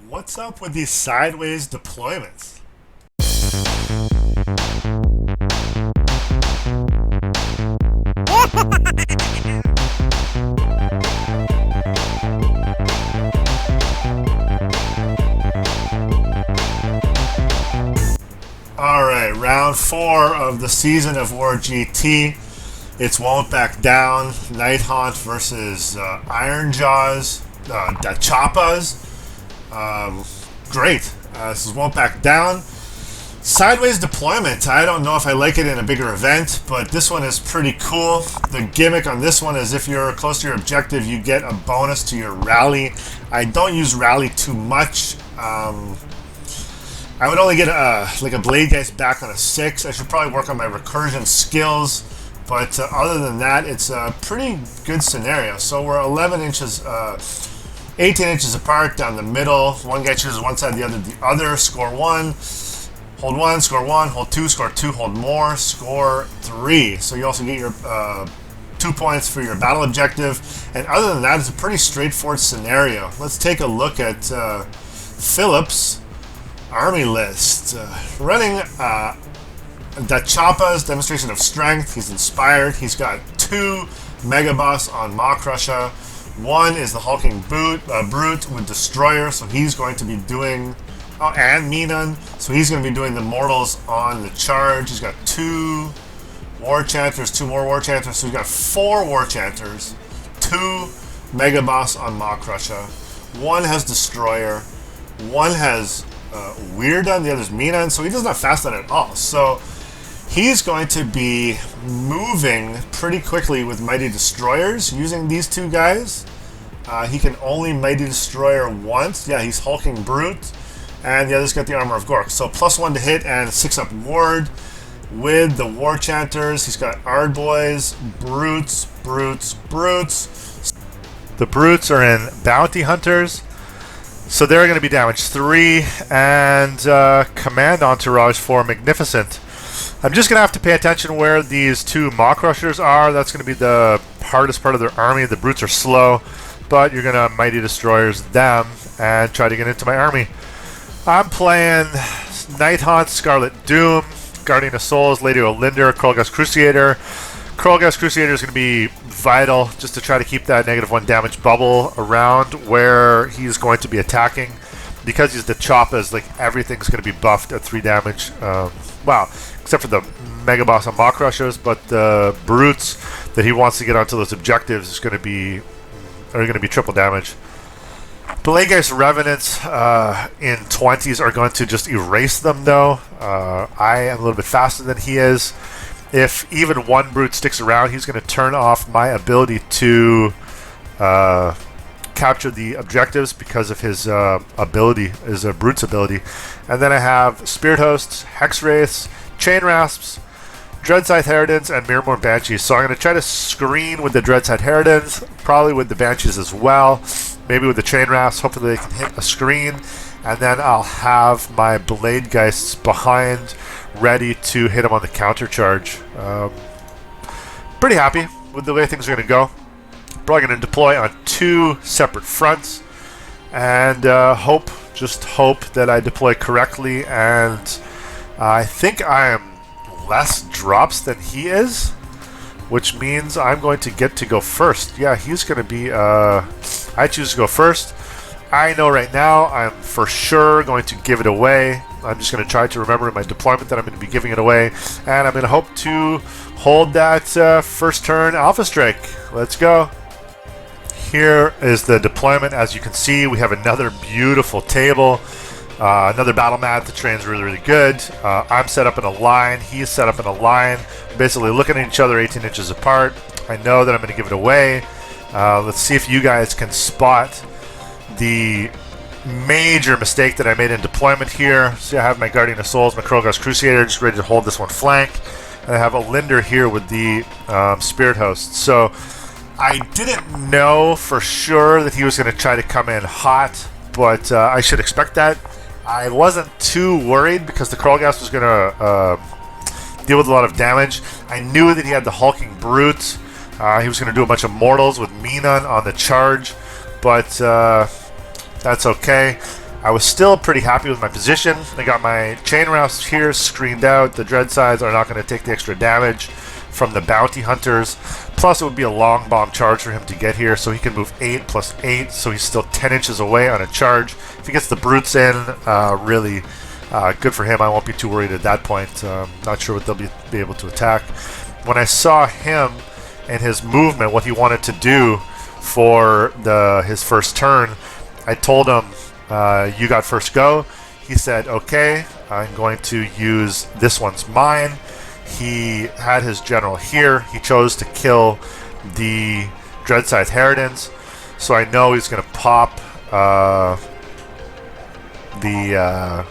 What's up with these sideways deployments? Alright, round 4 of the season of War GT. It's Won't Back Down, Nighthaunt versus Ironjawz, Chappas. Great. This is Won't Back Down. Sideways deployment. I don't know if I like it in a bigger event, but this one is pretty cool. The gimmick on this one is if you're close to your objective, you get a bonus to your rally. I don't use rally too much. I would only get like a blade geist back on a 6. I should probably work on my recursion skills. But other than that, it's a pretty good scenario. So we're 11 inches, 18 inches apart down the middle. One guy chooses one side, the other. Score 1. Hold 1, score 1, hold 2, score 2, hold more, score 3. So you also get your 2 points for your battle objective. And other than that, it's a pretty straightforward scenario. Let's take a look at Philip's army list. Running Chappa's Demonstration of Strength. He's inspired. He's got 2 Mega Boss on Maw Crusher. 1 is the Hulking Brute with Destroyer, so he's going to be doing... Oh, and Minan. So he's going to be doing the Mortals on the charge. He's got 2 War Chanters, 2 more War Chanters. So he's got 4 War Chanters, 2 Mega Boss on Maw Crusher. 1 has Destroyer. 1 has Weirdan, the other's Minan. So he doesn't have Fast on at all. So he's going to be moving pretty quickly with Mighty Destroyers using these 2 guys. He can only Mighty Destroyer once. Yeah, he's Hulking Brute. And the other's got the Armor of Gork. So +1 to hit and 6-up ward with the War Chanters. He's got Ardboys, Brutes. The Brutes are in Bounty Hunters. So they're going to be damage 3. And Command Entourage for Magnificent. I'm just going to have to pay attention where these 2 Maw Crushers are. That's going to be the hardest part of their army. The Brutes are slow. But you're going to Mighty Destroyers them and try to get into my army. I'm playing Nighthaunt, Scarlet Doom, Guardian of Souls, Lady Olinder, Krollgast Crusader. Krollgast Crusader is going to be vital just to try to keep that -1 damage bubble around where he's going to be attacking. Because he's the Chappas, like everything's going to be buffed at 3 damage. Well, except for the Mega Boss on Maw Crushers, but the Brutes that he wants to get onto those objectives are going to be triple damage. Blade Geist Revenants in 20s are going to just erase them, though. I am a little bit faster than he is. If even 1 Brute sticks around, he's going to turn off my ability to capture the objectives because of his ability, his Brute's ability. And then I have Spirit Hosts, Hex Wraiths, Chain Rasps, Dreadscythe Harridans, and Mirrorborn Banshees. So I'm going to try to screen with the Dreadscythe Harridans, probably with the Banshees as well. Maybe with the Chain Rasps, hopefully they can hit a screen, and then I'll have my Blade Geists behind, ready to hit them on the counter charge. Pretty happy with the way things are going to go. Probably going to deploy on 2 separate fronts, and just hope that I deploy correctly, and I think I am less drops than he is, which means I'm going to get to go first. Yeah, he's going to be... I choose to go first. I know right now I'm for sure going to give it away. I'm just going to try to remember in my deployment that I'm going to be giving it away. And I'm going to hope to hold that first turn Alpha Strike. Let's go. Here is the deployment. As you can see, we have another beautiful table. Another battle mat. The terrain's really, really good. I'm set up in a line. He's set up in a line. Basically looking at each other 18 inches apart. I know that I'm going to give it away. Let's see if you guys can spot the major mistake that I made in deployment here. See, I have my Guardian of Souls, my Krollgast Crusader, just ready to hold this one flank. And I have a Linder here with the Spirit Host. So I didn't know for sure that he was going to try to come in hot, but I should expect that. I wasn't too worried because the Krollgast was going to deal with a lot of damage. I knew that he had the Hulking Brute. He was going to do a bunch of Mortals with Minan on the charge, but that's okay. I was still pretty happy with my position. I got my chain rasps here screened out. The Dreadsides are not going to take the extra damage from the bounty hunters. Plus, it would be a long bomb charge for him to get here, so he can move 8 plus 8, so he's still 10 inches away on a charge. If he gets the brutes in, really good for him. I won't be too worried at that point. Not sure what they'll be able to attack. When I saw him and his movement, what he wanted to do for his first turn, I told him, you got first go. He said, okay, I'm going to use this one's mine. He had his general here. He chose to kill the Dreadscythe Harridans, so I know he's going to pop the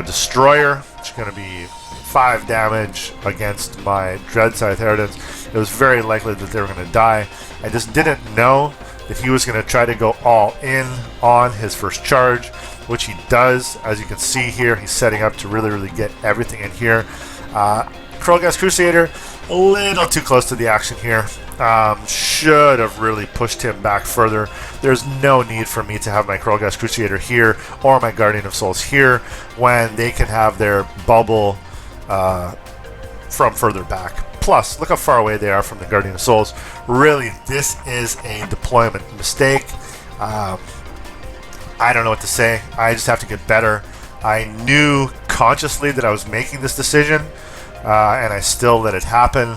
Destroyer, which is going to be 5 damage against my Dreadscythe Harridans. It was very likely that they were going to die. I just didn't know that he was going to try to go all in on his first charge, which he does. As you can see here, he's setting up to really get everything in here. Krolgas Crusader, a little too close to the action here. Should have really pushed him back further. There's no need for me to have my Krolgas Crusader here or my Guardian of Souls here when they can have their bubble from further back. Plus, look how far away they are from the Guardian of Souls. Really, this is a deployment mistake. I don't know what to say. I just have to get better. I knew consciously that I was making this decision, and I still let it happen.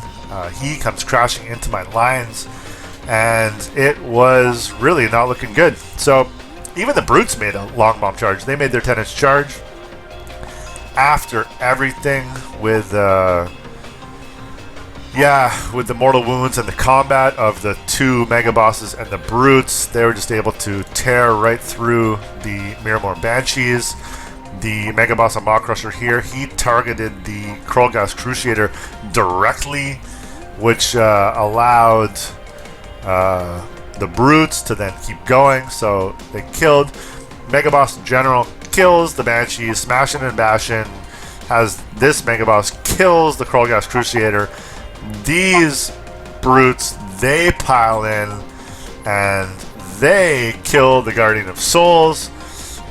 He comes crashing into my lines, and it was really not looking good. So even the brutes made a long bomb charge. They made their 10-inch charge. After everything with the mortal wounds and the combat of the 2 mega bosses and the brutes, they were just able to tear right through the Miramor Banshees. The mega boss on Maw Crusher here, he targeted the Krolgas Crusader directly, which allowed the brutes to then keep going. So they killed mega boss in general, kills the Banshees, smashing and bashing, has this mega boss kills the Krolgas Crusader. These brutes, they pile in and they kill the Guardian of Souls.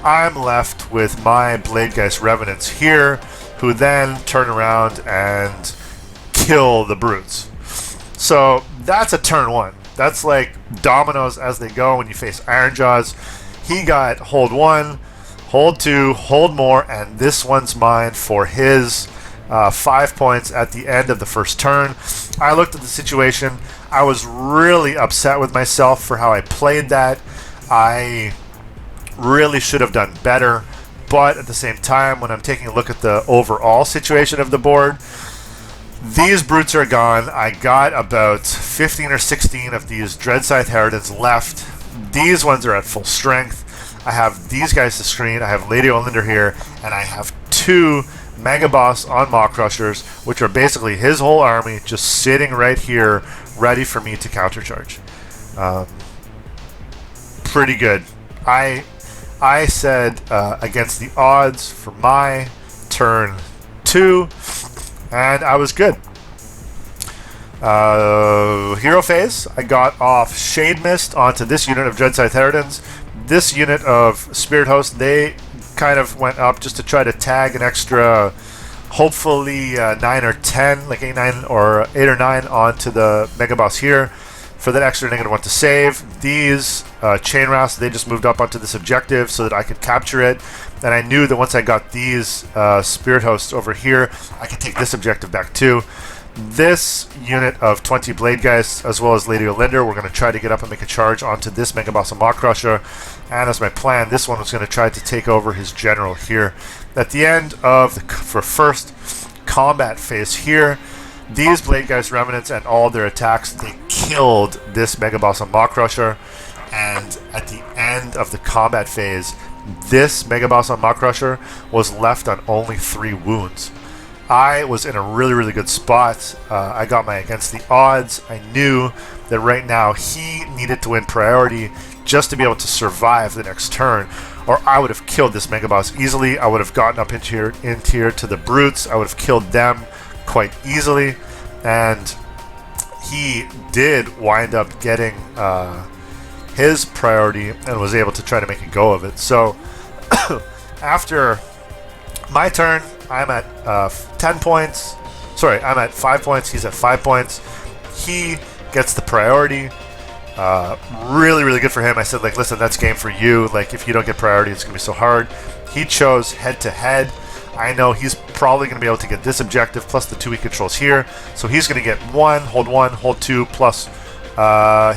I'm left with my Bladegeist Revenants here, who then turn around and kill the brutes. So that's a turn 1. That's like dominoes as they go when you face Ironjawz. He got hold 1, hold 2, hold more, and this one's mine for his 5 points at the end of the first turn. I looked at the situation. I was really upset with myself for how I played that. I really should have done better, but at the same time, when I'm taking a look at the overall situation of the board, these brutes are gone. I got about 15 or 16 of these Dreadscythe Harridans left. These ones are at full strength. I have these guys to screen. I have Lady Olinder here, and I have 2 Mega Boss on Maw Crushers, which are basically his whole army just sitting right here, ready for me to countercharge. Pretty good. I said against the odds for my turn 2, and I was good. Hero phase, I got off Shade Mist onto this unit of Dreadscythe Harridans. This unit of Spirit Host, they kind of went up just to try to tag an extra, hopefully 9 or 10, like 8 or 9 onto the Mega Boss here for that extra -1 to save. These chain rasps, they just moved up onto this objective so that I could capture it. And I knew that once I got these Spirit Hosts over here, I could take this objective back too. This unit of 20 Bladegeists, as well as Lady Olinder, we're going to try to get up and make a charge onto this Mega Boss and Maw Crusher. And as my plan, this one was going to try to take over his general here. At the end of the first combat phase here, these Bladegeist Remnants and all their attacks, they killed this Mega Boss and Maw Crusher. And at the end of the combat phase, this Mega Boss on Maw Crusher was left on only 3 wounds. I was in a really good spot. I got my against the odds. I knew that right now he needed to win priority just to be able to survive the next turn, or I would have killed this Mega Boss easily. I would have gotten up into here to the brutes. I would have killed them quite easily, and he did wind up getting his priority and was able to try to make a go of it. So After my turn, I'm at 10 points. Sorry, I'm at 5 points. He's at 5 points. He gets the priority. Really, really good for him. I said, like, listen, that's game for you. Like, if you don't get priority, it's going to be so hard. He chose head-to-head. I know he's probably going to be able to get this objective plus the 2 he controls here. So he's going to get 1, hold 2, plus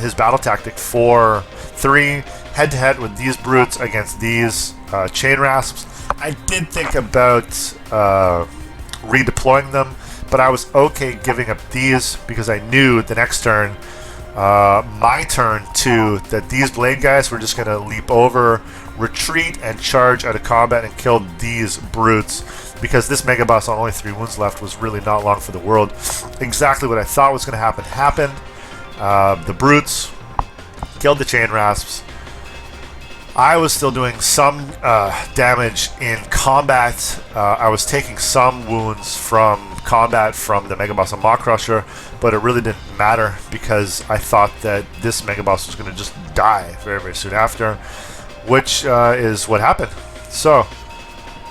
his battle tactic for 3. Head-to-head with these brutes against these chain rasps. I did think about redeploying them, but I was okay giving up these because I knew the next turn, my turn too, that these blade guys were just going to leap over, retreat, and charge out of combat and kill these brutes, because this mega boss on only 3 wounds left was really not long for the world. Exactly what I thought was going to happen happened. The brutes killed the chain rasps. I was still doing some damage in combat. I was taking some wounds from combat from the Mega Boss and Maw Crusher, but it really didn't matter because I thought that this Mega Boss was going to just die very, very soon after, which is what happened. So,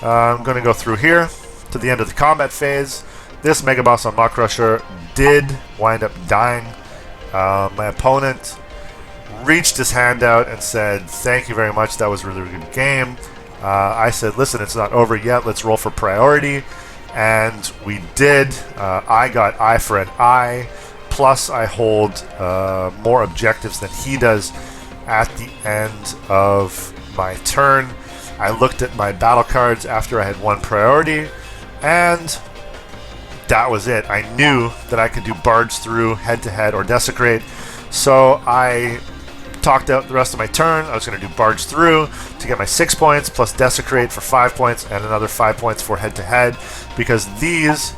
I'm going to go through here to the end of the combat phase. This Mega Boss on Maw Crusher did wind up dying. My opponent reached his hand out and said, thank you very much, that was a really good game. I said, listen, it's not over yet, let's roll for priority. And we did. I got eye for an eye, plus I hold more objectives than he does at the end of my turn. I looked at my battle cards after I had 1 priority, and that was it. I knew that I could do barge through, head-to-head, or desecrate, so I talked out the rest of my turn. I was going to do barge through to get my 6 points, plus desecrate for 5 points, and another 5 points for head-to-head, because these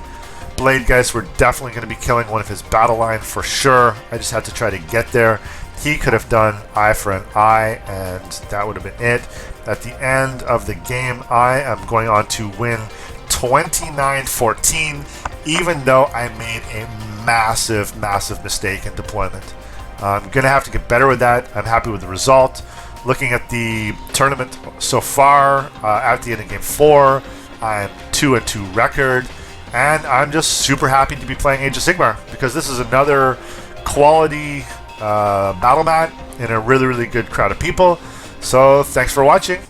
blade guys were definitely going to be killing one of his battle line for sure. I just had to try to get there. He could have done eye for an eye, and that would have been it. At the end of the game, I am going on to win 29-14, even though I made a massive, massive mistake in deployment. I'm going to have to get better with that. I'm happy with the result. Looking at the tournament so far, at the end of Game 4, I'm 2-2 record, and I'm just super happy to be playing Age of Sigmar, because this is another quality battle mat in a really, really good crowd of people. So thanks for watching.